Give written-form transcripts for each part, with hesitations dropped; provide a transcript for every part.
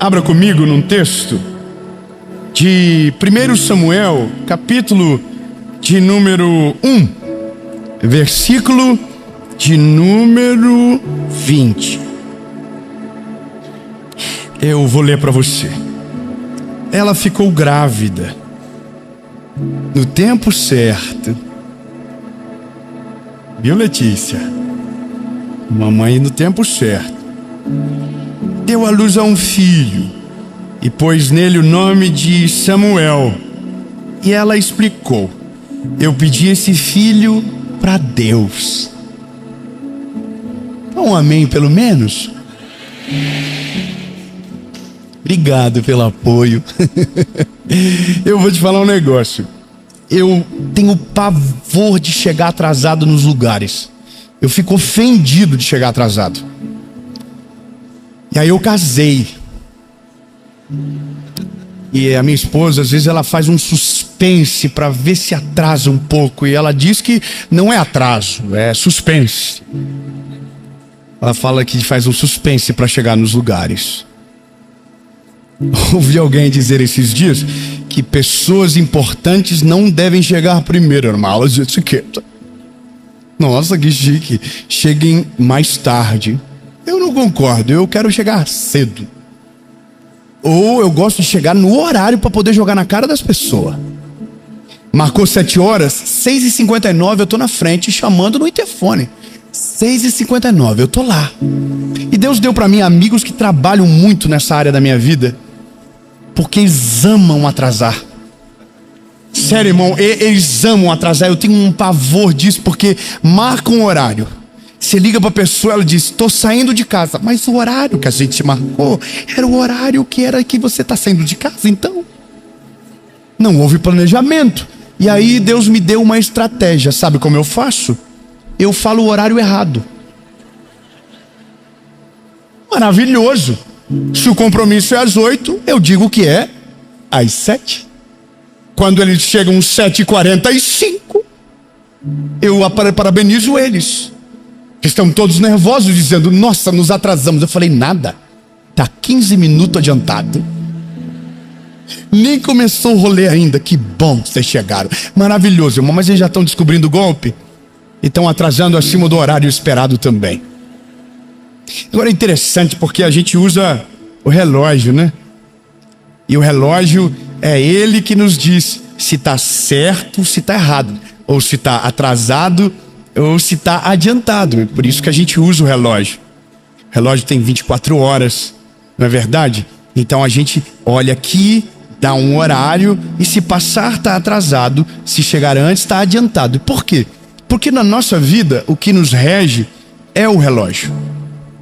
Abra comigo num texto de 1 Samuel, capítulo de número 1, versículo de número 20. Eu vou ler para você. Ela ficou grávida no tempo certo. Viu, Letícia? Mamãe no tempo certo. Deu à luz a um filho e pôs nele o nome de Samuel. E ela explicou: eu pedi esse filho para Deus. Um amém, pelo menos? Obrigado pelo apoio. Eu vou te falar um negócio. Eu tenho pavor de chegar atrasado nos lugares. Eu fico ofendido de chegar atrasado. E aí eu casei. E a minha esposa, às vezes, ela faz um suspense para ver se atrasa um pouco. E ela diz que não é atraso, é suspense. Ela fala que faz um suspense para chegar nos lugares. Ouvi alguém dizer esses dias que pessoas importantes não devem chegar primeiro, numa aula de etiqueta. Nossa, que chique. Cheguem mais tarde. Eu não concordo, eu quero chegar cedo. Ou eu gosto de chegar no horário para poder jogar na cara das pessoas. Marcou 7 horas, 6h59 eu tô na frente chamando no interfone. 6h59 eu tô lá. E Deus deu para mim amigos que trabalham muito nessa área da minha vida, porque eles amam atrasar. Sério, irmão, eles amam atrasar. Eu tenho um pavor disso, porque marcam um horário. Você liga pra pessoa, ela diz: tô saindo de casa. Mas o horário que a gente marcou era o horário que você tá saindo de casa, então não houve planejamento. E aí Deus me deu uma estratégia. Sabe como eu faço? Eu falo o horário errado. Maravilhoso. Se o compromisso é às 8, eu digo que é às 7. Quando eles chegam às 7h45, eu parabenizo eles. Estão todos nervosos, dizendo: nossa, nos atrasamos. Eu falei: nada, tá 15 minutos adiantado. Nem começou o rolê ainda. Que bom que vocês chegaram. Maravilhoso, irmão. Mas eles já estão descobrindo o golpe e estão atrasando acima do horário esperado também. Agora é interessante porque a gente usa o relógio, né? E o relógio é ele que nos diz se está certo, se está errado, ou se está atrasado, ou se está adiantado. Por isso que a gente usa o relógio. O relógio tem 24 horas, não é verdade? Então a gente olha aqui, dá um horário, e se passar está atrasado, se chegar antes está adiantado. Por quê? Porque na nossa vida o que nos rege é o relógio,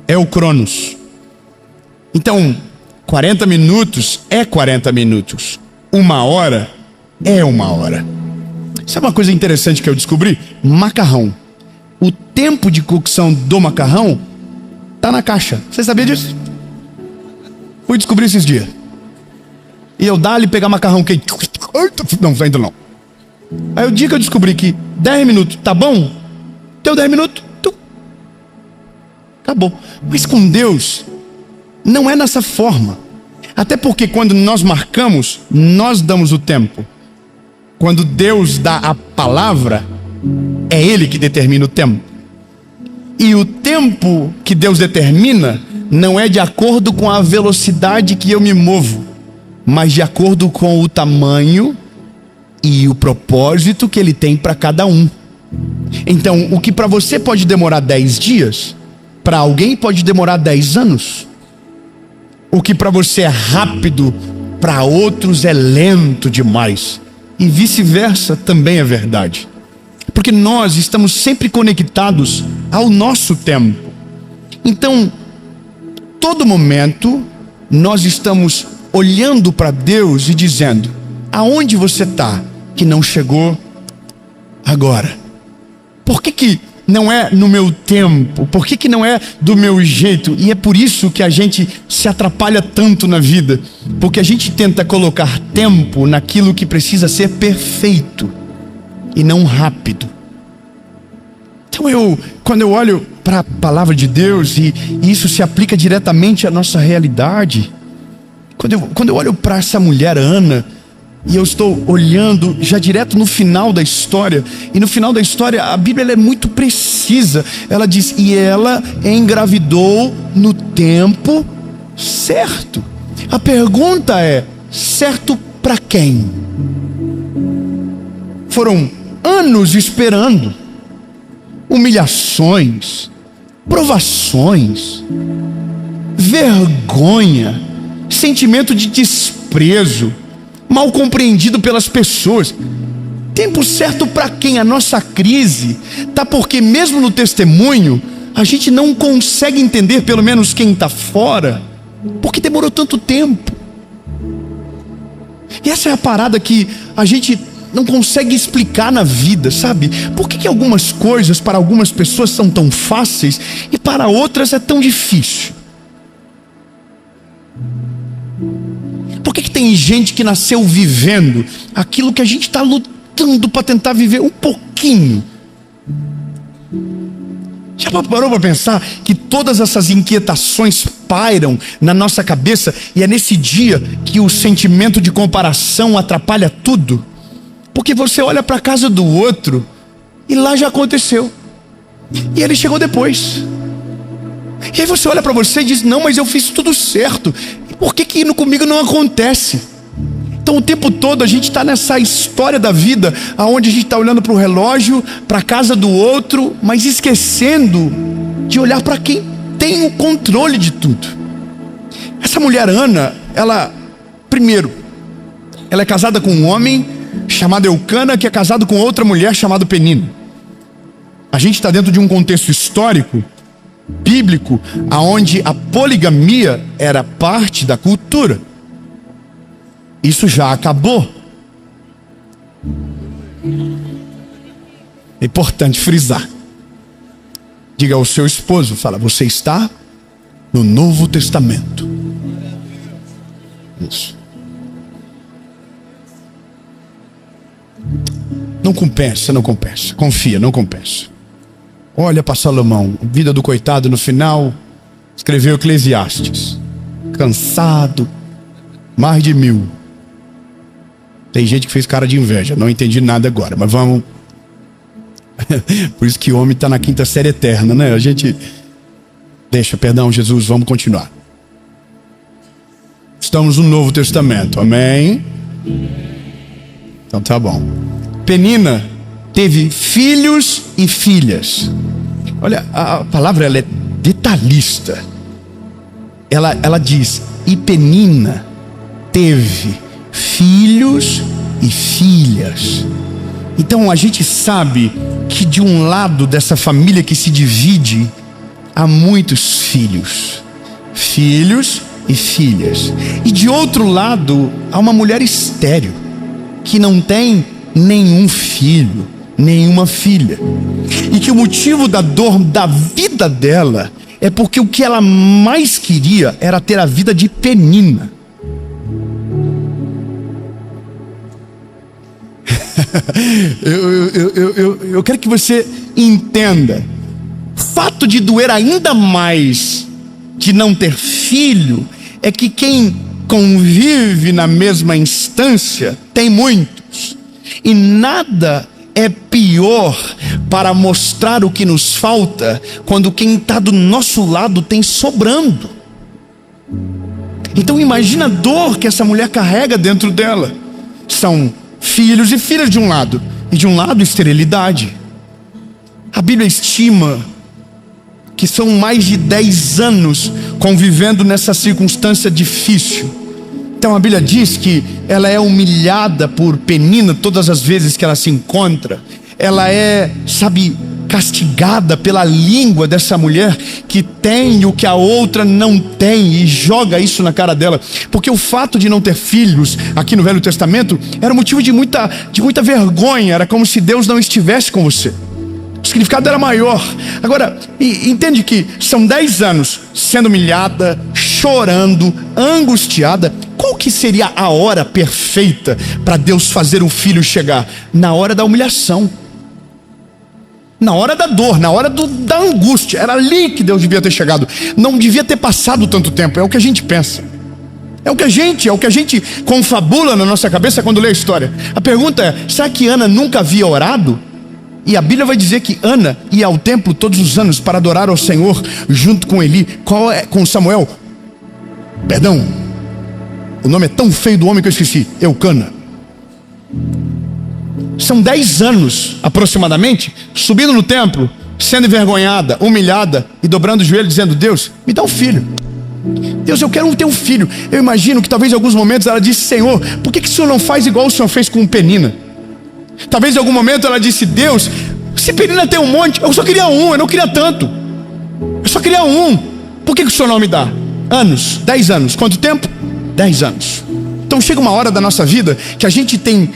é o Cronos. Então 40 minutos é 40 minutos, 1 hora é 1 hora. Sabe uma coisa interessante que eu descobri? Macarrão. O tempo de cocção do macarrão tá na caixa. Você sabia disso? Fui descobrir esses dias. E eu dali pegar macarrão quente. Não, ainda não. Aí o dia que eu descobri que 10 minutos, tá bom? Deu 10 minutos, acabou. Mas com Deus não é dessa forma. Até porque quando nós marcamos, nós damos o tempo. Quando Deus dá a palavra, é Ele que determina o tempo. E o tempo que Deus determina não é de acordo com a velocidade que eu me movo, mas de acordo com o tamanho e o propósito que Ele tem para cada um. Então, o que para você pode demorar 10 dias, para alguém pode demorar 10 anos. O que para você é rápido, para outros é lento demais. E vice-versa também é verdade. Porque nós estamos sempre conectados ao nosso tempo. Então, todo momento, nós estamos olhando para Deus e dizendo: aonde você está que não chegou agora? Por que não é no meu tempo? Por que não é do meu jeito? E é por isso que a gente se atrapalha tanto na vida, porque a gente tenta colocar tempo naquilo que precisa ser perfeito e não rápido. Então quando eu olho para a palavra de Deus e isso se aplica diretamente à nossa realidade, Quando eu olho para essa mulher, Ana, e eu estou olhando já direto no final da história, e no final da história a Bíblia ela é muito precisa. Ela diz: e ela engravidou no tempo certo. A pergunta é: certo para quem? Foram anos esperando, humilhações, provações, vergonha, sentimento de desprezo, mal compreendido pelas pessoas. Tempo certo para quem? A nossa crise tá porque mesmo no testemunho a gente não consegue entender, pelo menos quem está fora, porque demorou tanto tempo. E essa é a parada que a gente não consegue explicar na vida, sabe? Por que algumas coisas para algumas pessoas são tão fáceis e para outras é tão difícil? Por que tem gente que nasceu vivendo aquilo que a gente está lutando para tentar viver um pouquinho? Já parou para pensar que todas essas inquietações pairam na nossa cabeça e é nesse dia que o sentimento de comparação atrapalha tudo? Porque você olha para a casa do outro e lá já aconteceu, e ele chegou depois. E aí você olha para você e diz: não, mas eu fiz tudo certo. E por que comigo não acontece? Então o tempo todo a gente está nessa história da vida, aonde a gente está olhando para o relógio, para a casa do outro, mas esquecendo de olhar para quem tem o controle de tudo. Essa mulher Ana, primeiro, ela é casada com um homem chamado Eucana, que é casado com outra mulher chamada Penina. A gente está dentro de um contexto histórico, bíblico, aonde a poligamia era parte da cultura. Isso já acabou. É importante frisar. Diga ao seu esposo, fala: você está no Novo Testamento. Isso. Não compensa, não compensa. Confia, não compensa. Olha para Salomão, vida do coitado no final, escreveu Eclesiastes. Cansado, mais de 1000. Tem gente que fez cara de inveja, não entendi nada agora, mas vamos. Por isso que o homem está na 5ª série eterna, né? A gente deixa, perdão, Jesus, vamos continuar. Estamos no Novo Testamento, amém? Então tá bom. Penina teve filhos e filhas. Olha, a palavra ela é detalhista. Ela diz: e Penina teve filhos e filhas. Então a gente sabe que de um lado dessa família que se divide, há muitos filhos e filhas. E de outro lado, há uma mulher estéril, que não tem nenhum filho, nenhuma filha. E que o motivo da dor da vida dela é porque o que ela mais queria era ter a vida de Penina. Eu quero que você entenda. O fato de doer ainda mais de não ter filho é que quem convive na mesma instância tem muitos. E nada é pior para mostrar o que nos falta quando quem está do nosso lado tem sobrando. Então imagina a dor que essa mulher carrega dentro dela. São filhos e filhas de um lado, e de um lado esterilidade. A Bíblia estima que são mais de 10 anos convivendo nessa circunstância difícil. Então a Bíblia diz que ela é humilhada por Penina todas as vezes que ela se encontra. Ela é, castigada pela língua dessa mulher que tem o que a outra não tem, e joga isso na cara dela. Porque o fato de não ter filhos aqui no Velho Testamento era motivo de muita vergonha. Era como se Deus não estivesse com você. O significado era maior. Agora, entende que são 10 anos sendo humilhada, chorando, angustiada. Qual que seria a hora perfeita para Deus fazer o filho chegar? Na hora da humilhação, na hora da dor, na hora da angústia. Era ali que Deus devia ter chegado. Não devia ter passado tanto tempo, é o que a gente pensa. É o que a gente confabula na nossa cabeça quando lê a história. A pergunta é, será que Ana nunca havia orado? E a Bíblia vai dizer que Ana ia ao templo todos os anos para adorar ao Senhor junto com Eli, com Samuel. Perdão, o nome é tão feio do homem que eu esqueci, Eucana. São 10 anos aproximadamente, subindo no templo, sendo envergonhada, humilhada e dobrando o joelho dizendo, Deus, me dá um filho. Deus, eu quero ter um filho. Eu imagino que talvez em alguns momentos ela disse, Senhor, por que o Senhor não faz igual o Senhor fez com Penina? Talvez em algum momento ela disse, Deus, se Penina tem um monte, eu só queria um, eu não queria tanto. Eu só queria um. Por que o Senhor não me dá? Anos, 10 anos. Quanto tempo? 10 anos. Então chega uma hora da nossa vida que a gente tem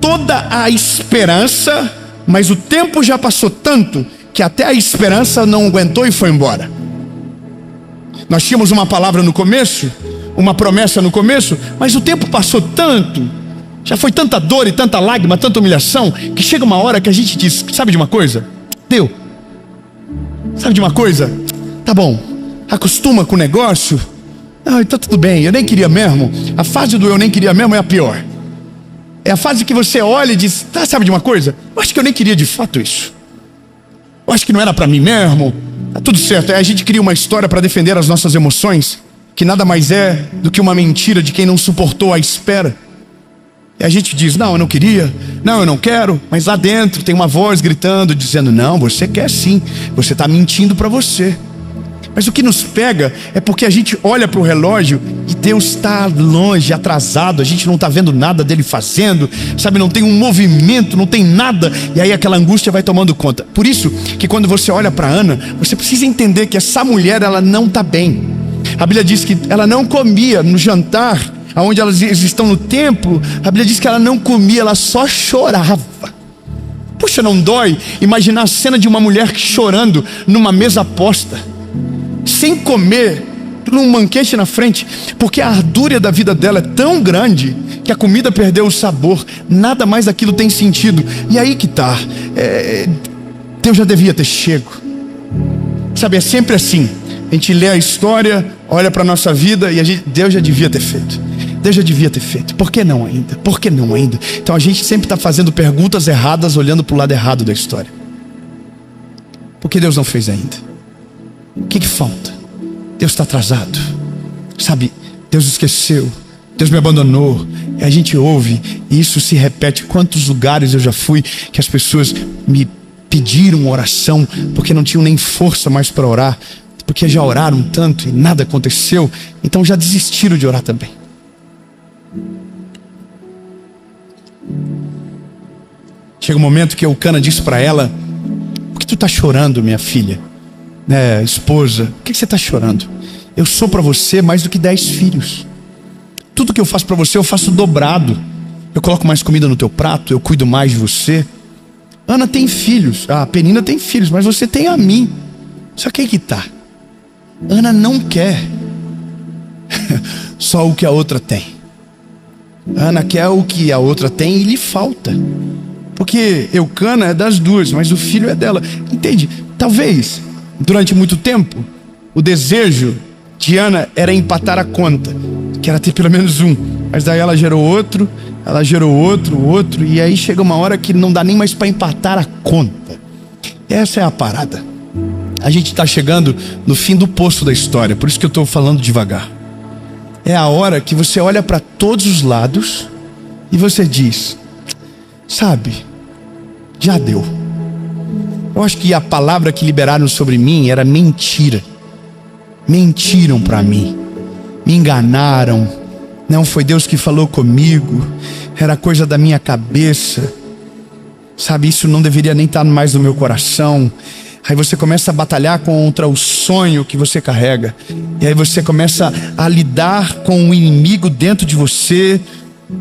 toda a esperança, mas o tempo já passou tanto que até a esperança não aguentou e foi embora. Nós tínhamos uma palavra no começo, uma promessa no começo, mas o tempo passou tanto, já foi tanta dor e tanta lágrima, tanta humilhação, que chega uma hora que a gente diz, sabe de uma coisa? Deu. Sabe de uma coisa? Tá bom, acostuma com o negócio. Tá tudo bem, eu nem queria mesmo. A fase do eu nem queria mesmo é a pior. É a fase que você olha e diz, sabe de uma coisa? Eu acho que eu nem queria de fato isso. Eu acho que não era pra mim mesmo. Tá tudo certo, a gente cria uma história para defender as nossas emoções, que nada mais é do que uma mentira de quem não suportou a espera. E a gente diz, não, eu não queria, não, eu não quero, mas lá dentro tem uma voz gritando, dizendo, não, você quer sim, você está mentindo para você. Mas o que nos pega é porque a gente olha para o relógio e Deus está longe, atrasado, a gente não está vendo nada dele fazendo, sabe, não tem um movimento, não tem nada, e aí aquela angústia vai tomando conta. Por isso que quando você olha para Ana, você precisa entender que essa mulher, ela não está bem. A Bíblia diz que ela não comia no jantar, onde elas estão no templo, a Bíblia diz que ela não comia, ela só chorava. Puxa, não dói imaginar a cena de uma mulher chorando numa mesa posta, sem comer, num banquete na frente, porque a ardúria da vida dela é tão grande que a comida perdeu o sabor, nada mais daquilo tem sentido. E aí que tá, Deus já devia ter chego. Sabe, é sempre assim, a gente lê a história, olha para a nossa vida e Deus já devia ter feito. Deus já devia ter feito, por que não ainda? Por que não ainda? Então a gente sempre está fazendo perguntas erradas, olhando para o lado errado da história. Por que Deus não fez ainda? O que falta? Deus está atrasado, sabe, Deus esqueceu, Deus me abandonou. E a gente ouve, e isso se repete. Quantos lugares eu já fui que as pessoas me pediram oração porque não tinham nem força mais para orar, porque já oraram tanto e nada aconteceu, então já desistiram de orar também. Chega um momento que Eucana diz para ela, por que tu está chorando, minha filha? Esposa, por que você está chorando? Eu sou para você mais do que 10 filhos. Tudo que eu faço para você, eu faço dobrado. Eu coloco mais comida no teu prato, eu cuido mais de você. Ana tem filhos, a Penina tem filhos, mas você tem a mim. Só que aí que tá, Ana não quer só o que a outra tem. Ana quer o que a outra tem e lhe falta. Porque Eucana é das duas, mas o filho é dela. Entende? Talvez durante muito tempo o desejo de Ana era empatar a conta, que era ter pelo menos um. Mas daí ela gerou outro, outro, e aí chega uma hora que não dá nem mais para empatar a conta. Essa é a parada. A gente está chegando no fim do poço da história, por isso que eu estou falando devagar. É a hora que você olha para todos os lados e você diz, sabe, já deu. Eu acho que a palavra que liberaram sobre mim era mentira. Mentiram para mim, me enganaram. Não foi Deus que falou comigo, era coisa da minha cabeça. Sabe, isso não deveria nem estar mais no meu coração. Aí você começa a batalhar contra o sonho que você carrega. E aí você começa a lidar com o inimigo dentro de você.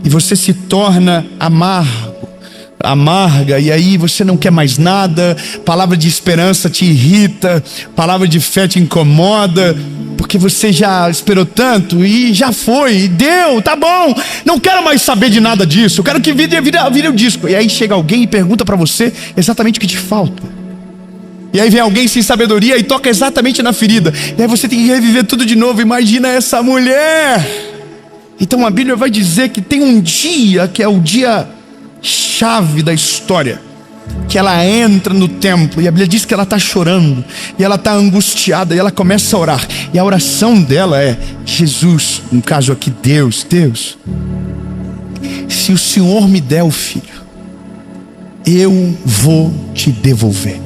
E você se torna amarga, e aí você não quer mais nada. Palavra de esperança te irrita, palavra de fé te incomoda, porque você já esperou tanto e já foi, e deu, tá bom, não quero mais saber de nada disso, eu quero que vire o disco. E aí chega alguém e pergunta para você exatamente o que te falta. E aí vem alguém sem sabedoria e toca exatamente na ferida. E aí você tem que reviver tudo de novo. Imagina essa mulher Então a Bíblia vai dizer que tem um dia que é o dia chave da história, que ela entra no templo e a Bíblia diz que ela está chorando e ela está angustiada e ela começa a orar, e a oração dela é: Jesus, no caso aqui Deus, se o Senhor me der o filho, eu vou te devolver.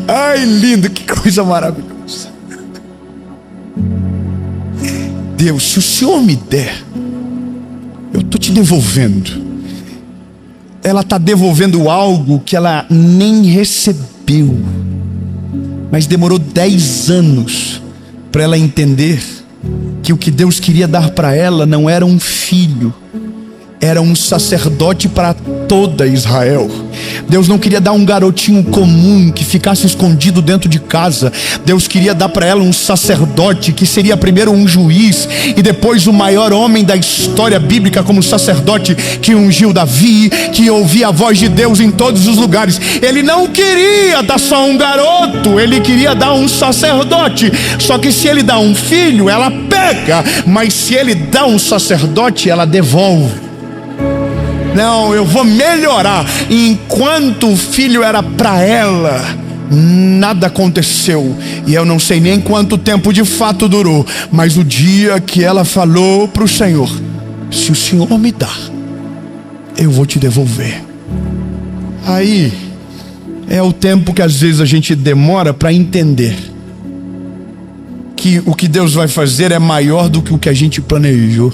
Ai, lindo, que coisa maravilhosa. Deus, se o Senhor me der, eu estou te devolvendo. Ela está devolvendo algo que ela nem recebeu, mas demorou 10 anos para ela entender que o que Deus queria dar para ela não era um filho, era um sacerdote para toda Israel. Deus não queria dar um garotinho comum que ficasse escondido dentro de casa. Deus queria dar para ela um sacerdote que seria primeiro um juiz e depois o maior homem da história bíblica, como sacerdote que ungiu Davi, que ouvia a voz de Deus em todos os lugares. Ele não queria dar só um garoto, ele queria dar um sacerdote. Só que se ele dá um filho, ela pega, mas se ele dá um sacerdote, ela devolve. Não, eu vou melhorar. Enquanto o filho era para ela, nada aconteceu. E eu não sei nem quanto tempo de fato durou, mas o dia que ela falou para o Senhor: se o Senhor me dá, eu vou te devolver. Aí é o tempo que às vezes a gente demora para entender que o que Deus vai fazer é maior do que o que a gente planejou.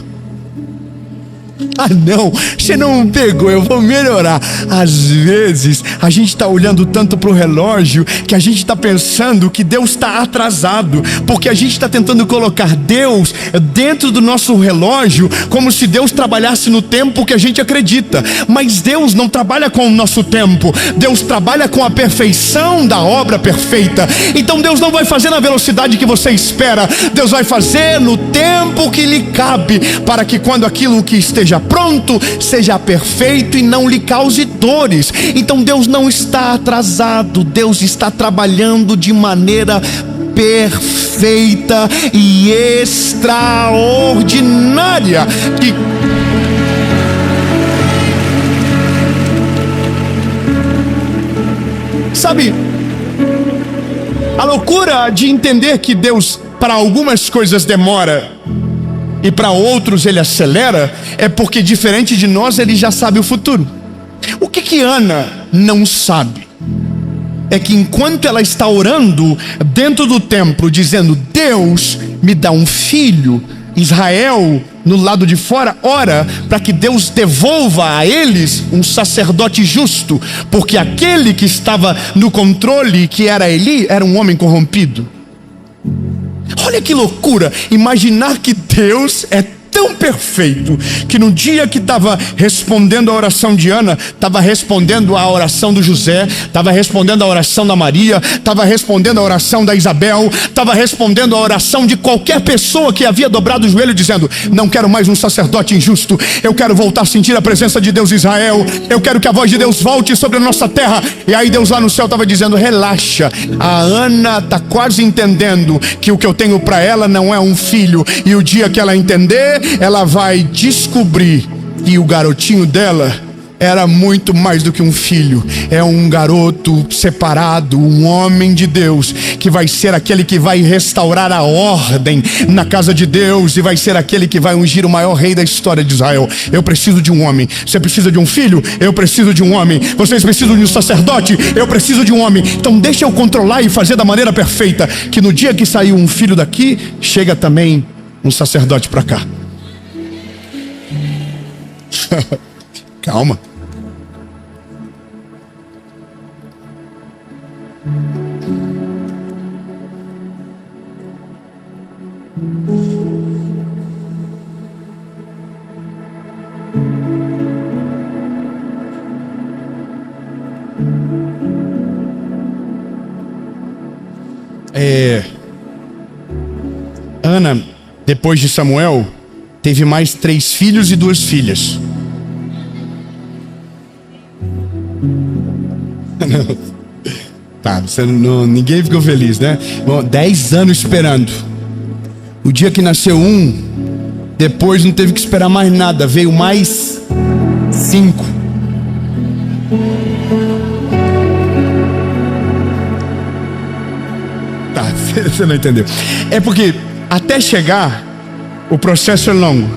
Ah não, você não pegou, eu vou melhorar. Às vezes a gente está olhando tanto para o relógio que a gente está pensando que Deus está atrasado, porque a gente está tentando colocar Deus dentro do nosso relógio, como se Deus trabalhasse no tempo que a gente acredita. Mas Deus não trabalha com o nosso tempo, Deus trabalha com a perfeição da obra perfeita. Então Deus não vai fazer na velocidade que você espera, Deus vai fazer no tempo que lhe cabe, para que quando aquilo que esteja pronto seja perfeito e não lhe cause dores. Então Deus não está atrasado, Deus está trabalhando de maneira perfeita e extraordinária. Sabe, a loucura de entender que Deus para algumas coisas demora e para outros ele acelera, é porque diferente de nós ele já sabe o futuro. O que Ana não sabe é que enquanto ela está orando dentro do templo, dizendo: Deus me dá um filho, Israel no lado de fora ora para que Deus devolva a eles um sacerdote justo, porque aquele que estava no controle, que era Eli, era um homem corrompido. Olha que loucura, imaginar que Deus é tão perfeito que no dia que estava respondendo a oração de Ana, estava respondendo a oração do José, estava respondendo a oração da Maria, estava respondendo a oração da Isabel, estava respondendo a oração de qualquer pessoa que havia dobrado o joelho dizendo: não quero mais um sacerdote injusto, eu quero voltar a sentir a presença de Deus em Israel, eu quero que a voz de Deus volte sobre a nossa terra. E aí Deus lá no céu estava dizendo: relaxa, a Ana está quase entendendo que o que eu tenho para ela não é um filho, e o dia que ela entender, ela vai descobrir que o garotinho dela era muito mais do que um filho. É um garoto separado, um homem de Deus, que vai ser aquele que vai restaurar a ordem na casa de Deus, e vai ser aquele que vai ungir o maior rei da história de Israel. Eu preciso de um homem. Você precisa de um filho? Eu preciso de um homem. Vocês precisam de um sacerdote? Eu preciso de um homem. Então deixa eu controlar e fazer da maneira perfeita, que no dia que sair um filho daqui, chega também um sacerdote para cá. Calma. Ana, depois de Samuel, teve mais 3 filhos e 2 filhas. Tá, ninguém ficou feliz, né? Bom, 10 anos esperando. O dia que nasceu um, depois não teve que esperar mais nada, veio mais 5. Tá, você não entendeu. É porque até chegar, o processo é longo.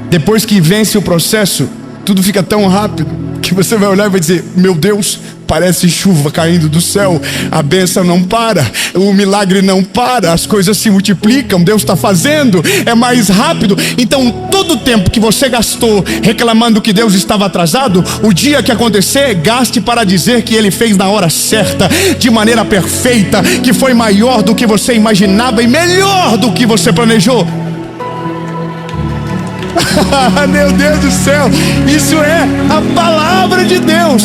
Depois que vence o processo, tudo fica tão rápido que você vai olhar e vai dizer: meu Deus, parece chuva caindo do céu, a bênção não para, o milagre não para, as coisas se multiplicam, Deus está fazendo, é mais rápido. Então todo o tempo que você gastou reclamando que Deus estava atrasado, o dia que acontecer, gaste para dizer que Ele fez na hora certa, de maneira perfeita, que foi maior do que você imaginava e melhor do que você planejou. Meu Deus do céu, isso é a palavra de Deus.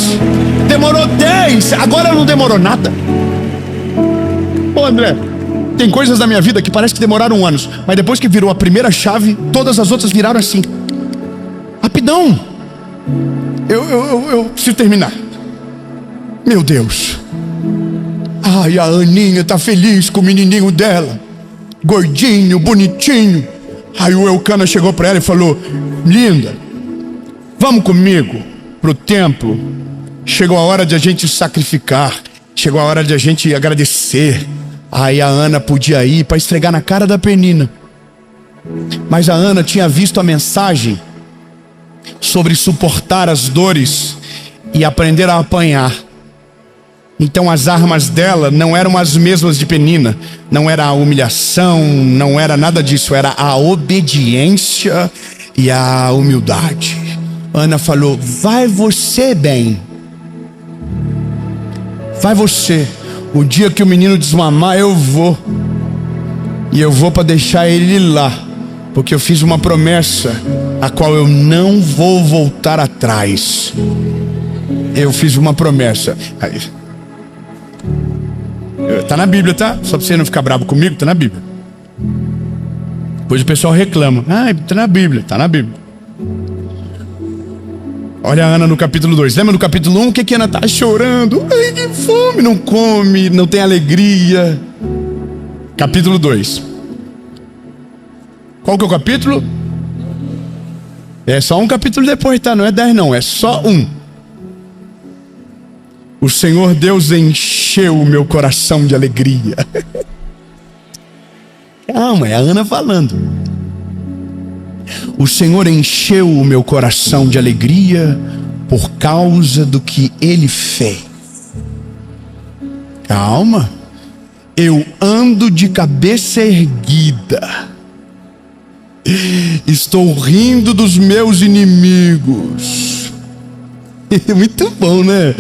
Demorou 10, agora não demorou nada. Ô André, tem coisas da minha vida que parece que demoraram anos, mas depois que virou a primeira chave, todas as outras viraram assim, rapidão. Eu preciso terminar. Meu Deus. Ai, a Aninha tá feliz com o menininho dela, gordinho, bonitinho. Aí o Eucana chegou para ela e falou: linda, vamos comigo pro templo. Chegou a hora de a gente sacrificar, chegou a hora de a gente agradecer. Aí a Ana podia ir para esfregar na cara da Penina, mas a Ana tinha visto a mensagem sobre suportar as dores e aprender a apanhar. Então as armas dela não eram as mesmas de Penina. Não era a humilhação, não era nada disso. Era a obediência e a humildade. Ana falou: vai você, bem. Vai você. O dia que o menino desmamar, eu vou. E eu vou para deixar ele lá, porque eu fiz uma promessa a qual eu não vou voltar atrás. Eu fiz uma promessa. Aí, tá na Bíblia, tá? Só pra você não ficar bravo comigo, tá na Bíblia. Depois o pessoal reclama: ah, tá na Bíblia, tá na Bíblia. Olha a Ana no capítulo 2. Lembra no capítulo 1 o que a Ana tá chorando? Ai, que fome, não come, não tem alegria. Capítulo 2. Qual que é o capítulo? É só um capítulo depois, tá? Não é 10 não, é só um. O Senhor Deus encheu o meu coração de alegria. Calma, é a Ana falando. O Senhor encheu o meu coração de alegria por causa do que Ele fez. Calma. Eu ando de cabeça erguida. Estou rindo dos meus inimigos. Muito bom, né?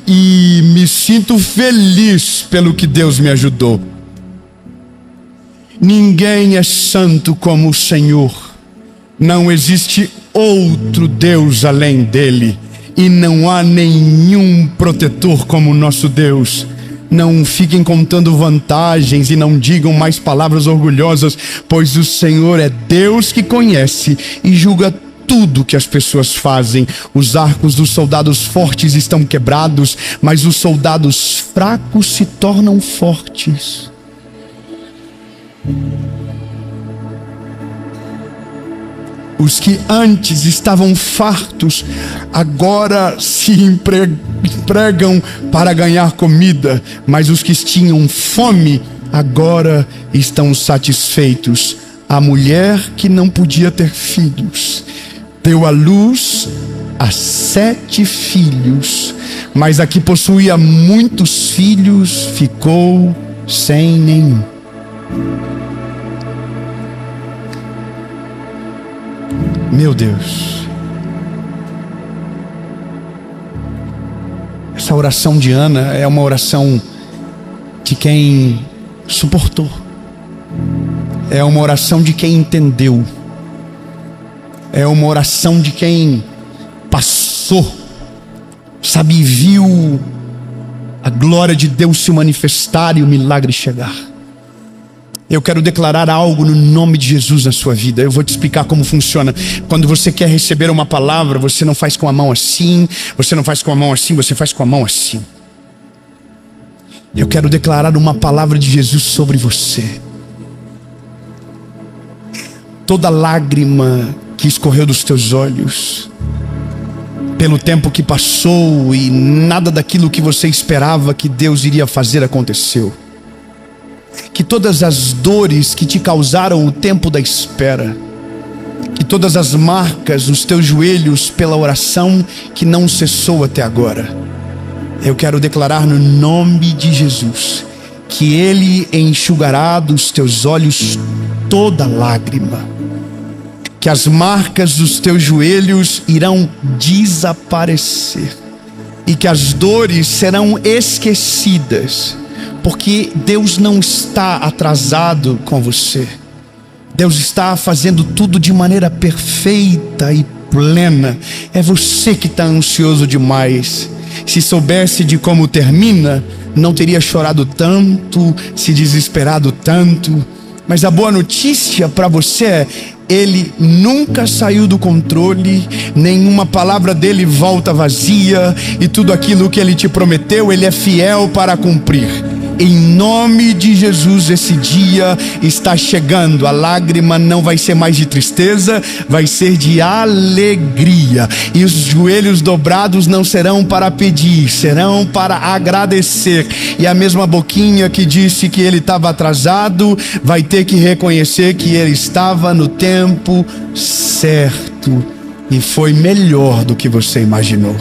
E me sinto feliz pelo que Deus me ajudou. Ninguém é santo como o Senhor. Não existe outro Deus além dele. E não há nenhum protetor como o nosso Deus. Não fiquem contando vantagens e não digam mais palavras orgulhosas, pois o Senhor é Deus que conhece e julga tudo que as pessoas fazem. Os arcos dos soldados fortes estão quebrados, mas os soldados fracos se tornam fortes. Os que antes estavam fartos, agora se empregam para ganhar comida, mas os que tinham fome, agora estão satisfeitos. A mulher que não podia ter filhos, deu à luz a 7 filhos, mas a que possuía muitos filhos, ficou sem nenhum. Meu Deus, essa oração de Ana é uma oração de quem suportou, é uma oração de quem entendeu, é uma oração de quem passou, sabe, viu a glória de Deus se manifestar e o milagre chegar. Eu quero declarar algo no nome de Jesus na sua vida. Eu vou te explicar como funciona. Quando você quer receber uma palavra, você não faz com a mão assim, você não faz com a mão assim, você faz com a mão assim. Eu quero declarar uma palavra de Jesus sobre você. Toda lágrima que escorreu dos teus olhos, pelo tempo que passou e nada daquilo que você esperava que Deus iria fazer aconteceu. Que todas as dores que te causaram o tempo da espera, que todas as marcas nos teus joelhos pela oração que não cessou até agora, eu quero declarar no nome de Jesus que Ele enxugará dos teus olhos toda lágrima, que as marcas dos teus joelhos irão desaparecer e que as dores serão esquecidas, porque Deus não está atrasado com você. Deus está fazendo tudo de maneira perfeita e plena. É você que está ansioso demais. Se soubesse de como termina, não teria chorado tanto, se desesperado tanto. Mas a boa notícia para você é: Ele nunca saiu do controle, nenhuma palavra dele volta vazia, e tudo aquilo que Ele te prometeu, Ele é fiel para cumprir. Em nome de Jesus, esse dia está chegando. A lágrima não vai ser mais de tristeza, vai ser de alegria. E os joelhos dobrados não serão para pedir, serão para agradecer. E a mesma boquinha que disse que ele estava atrasado, vai ter que reconhecer que ele estava no tempo certo. E foi melhor do que você imaginou.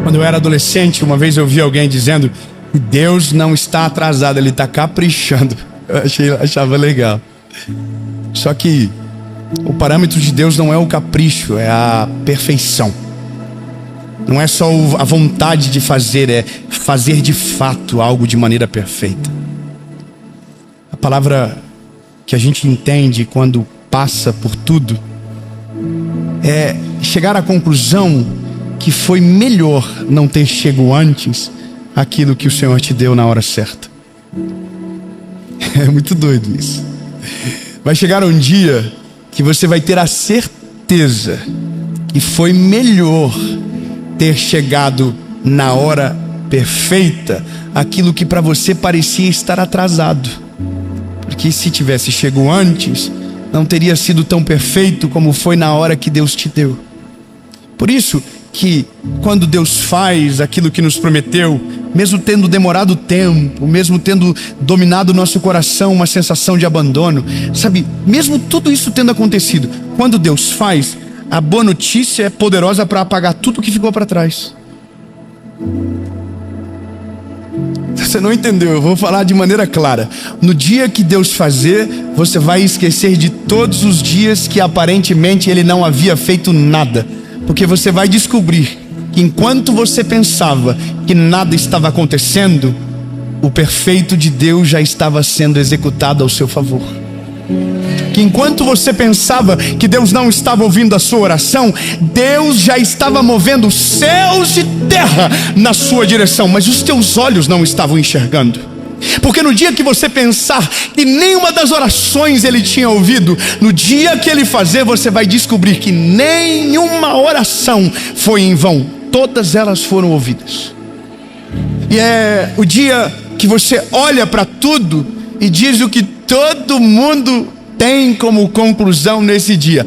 Quando eu era adolescente, uma vez eu vi alguém dizendo que Deus não está atrasado, Ele está caprichando. Eu achava legal. Só que o parâmetro de Deus não é o capricho, é a perfeição. Não é só a vontade de fazer, é fazer de fato algo de maneira perfeita. A palavra que a gente entende quando passa por tudo é chegar à conclusão que foi melhor não ter chego antes aquilo que o Senhor te deu na hora certa. É muito doido isso. Vai chegar um dia que você vai ter a certeza que foi melhor ter chegado na hora perfeita aquilo que para você parecia estar atrasado. Porque se tivesse chego antes, não teria sido tão perfeito como foi na hora que Deus te deu. Por isso que quando Deus faz aquilo que nos prometeu, mesmo tendo demorado tempo, mesmo tendo dominado o nosso coração uma sensação de abandono, sabe, mesmo tudo isso tendo acontecido, quando Deus faz, a boa notícia é poderosa para apagar tudo que ficou para trás. Você não entendeu, eu vou falar de maneira clara. No dia que Deus fazer, você vai esquecer de todos os dias que aparentemente Ele não havia feito nada. Porque você vai descobrir que enquanto você pensava que nada estava acontecendo, o perfeito de Deus já estava sendo executado ao seu favor. Que enquanto você pensava que Deus não estava ouvindo a sua oração, Deus já estava movendo céus e terra na sua direção, mas os teus olhos não estavam enxergando. Porque no dia que você pensar que nenhuma das orações Ele tinha ouvido, no dia que Ele fazer, você vai descobrir que nenhuma oração foi em vão. Todas elas foram ouvidas. E é o dia que você olha para tudo e diz o que todo mundo tem como conclusão nesse dia: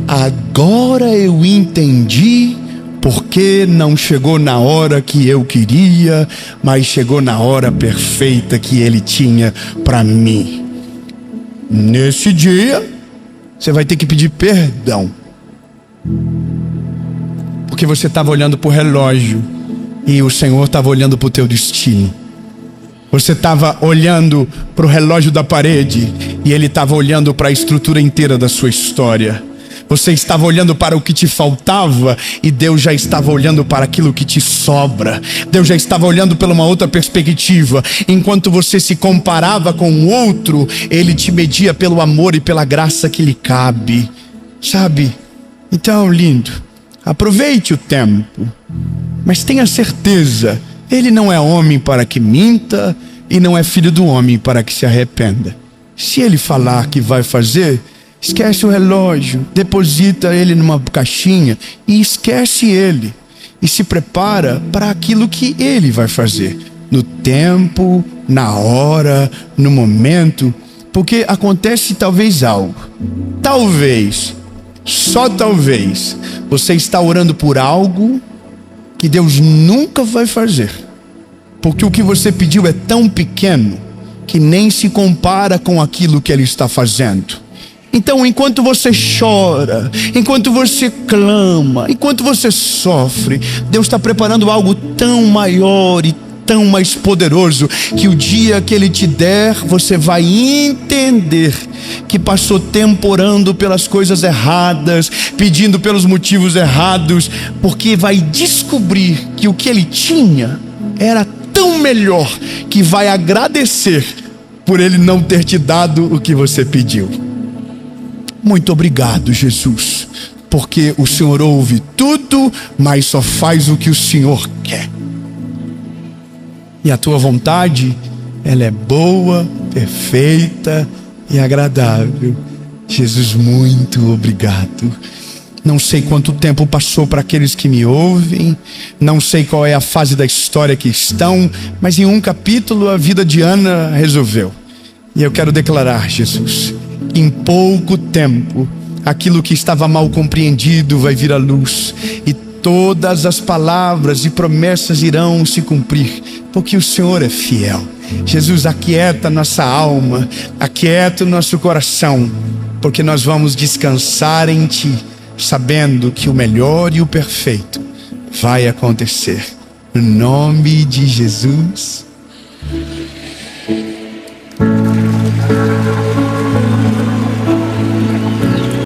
agora eu entendi porque não chegou na hora que eu queria, mas chegou na hora perfeita que Ele tinha para mim. Nesse dia, você vai ter que pedir perdão, porque você estava olhando para o relógio e o Senhor estava olhando para o teu destino. Você estava olhando para o relógio da parede e Ele estava olhando para a estrutura inteira da sua história. Você estava olhando para o que te faltava e Deus já estava olhando para aquilo que te sobra. Deus já estava olhando pela uma outra perspectiva. Enquanto você se comparava com o outro, Ele te media pelo amor e pela graça que lhe cabe. Sabe? Então, lindo, Aproveite o tempo, mas tenha certeza, ele não é homem para que minta e não é filho do homem para que se arrependa. Se ele falar que vai fazer, esquece o relógio, deposita ele numa caixinha e esquece ele. E se prepara para aquilo que ele vai fazer, no tempo, na hora, no momento, porque acontece talvez algo. Talvez, só talvez, você está orando por algo que Deus nunca vai fazer. Porque o que você pediu é tão pequeno que nem se compara com aquilo que Ele está fazendo. Então, enquanto você chora, enquanto você clama, enquanto você sofre, Deus está preparando algo tão maior e tão mais poderoso, que o dia que Ele te der, você vai entender que passou tempo orando pelas coisas erradas, pedindo pelos motivos errados, porque vai descobrir que o que Ele tinha era tão melhor, que vai agradecer por Ele não ter te dado o que você pediu. Muito obrigado, Jesus, porque o Senhor ouve tudo, mas só faz o que o Senhor quer. E a tua vontade, ela é boa, perfeita e agradável. Jesus, muito obrigado. Não sei quanto tempo passou para aqueles que me ouvem, não sei qual é a fase da história que estão, mas em um capítulo a vida de Ana resolveu. E eu quero declarar, Jesus, em pouco tempo, aquilo que estava mal compreendido vai vir à luz, e todas as palavras e promessas irão se cumprir, porque o Senhor é fiel. Jesus, aquieta nossa alma, aquieta o nosso coração, porque nós vamos descansar em Ti, sabendo que o melhor e o perfeito vai acontecer. No nome de Jesus.